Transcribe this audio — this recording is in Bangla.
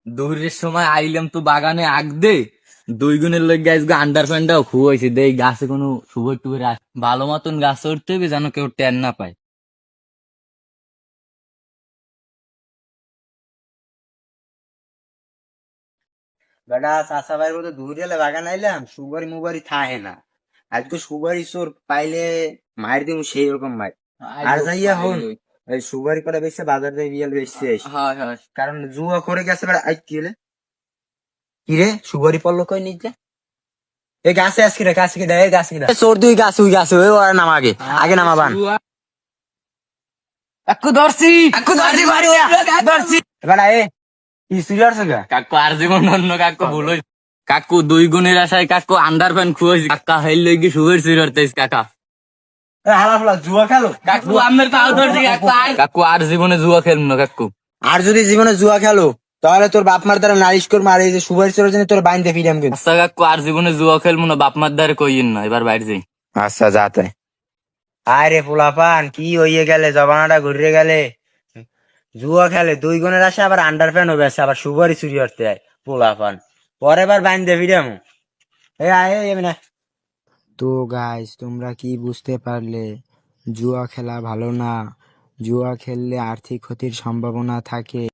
দৌড়ের সময় আইলাম তো বাগানে আগ দে 2 গুণের লোক গাছ আন্ডার প্যান্টটাও খুয়াইছে দে গাছে কোনো সুবর টুবের ভালো মতন গাছ উঠতে হবে যেন কেউ টেন না পায়। বেটা চাষা ভাইয়ের মতো দূর গেলে বাগান আইলাম সুপারি মুবারি থাহে না। আজকে সুপারি চোর পাইলে মার দিব সেই রকম মার। আর যাইয়া হন এই সুপারি করে বেশি বাজার দিয়ে বিয়াল বেশি হ্যাঁ হ্যাঁ কারণ জুয়া করে গেছে বেটা। আজ কি হলে কি রে সুপারি পড়লো কই নিচে এই গাছে আজকে রে গাছে কি দেয় গাছে কি দেয় চোর দুই গাছ ওই গাছে ওই ওর নাম আগে আগে নামাবান কাকু ধরছি বাড়ি ধরছি বেটা এ কি সিরিয়াস গা কাকু আর জীবন অন্য কাকু ভুল হইছে। কাকু 2 গুণের আশায় কাকু আন্ডার প্যান্ট খুয়াইছে কাকা হেল লইগি সুবের সিরতেছ কাকা। হালা ফালা জুয়া খেলো কাকু আমের পাও ধরছি কাকু আর জীবনে জুয়া খেলব না কাকু। আর যদি জীবনে জুয়া খেলো তাহলে তোর বাপ মার দ্বারা নালিশ কর মারে যে সুপারি চোরের জন্য তোর বাইন্দে ফিরাম কিন্তু। আচ্ছা কাকু আর জীবনে জুয়া খেলবো না বাপ মার দ্বারে কইয়েন না এবার বাইরে যাই। আচ্ছা যাতে আরে পোলাপান কি হইয়ে গেলে জবানাটা ঘুরে গেলে জুয়া খেলে 2 গুণের আসে আবার আন্ডার প্যান্ট হবে আবার সুপারি চুরি করতে হয় পোলাপান পরের বার বাইন্দে ফিরাম এ আয় না। তো গাইস তোমরা কি বুঝতে পারলে জুয়া খেলা ভালো না, জুয়া খেললে আর্থিক ক্ষতির সম্ভাবনা থাকে।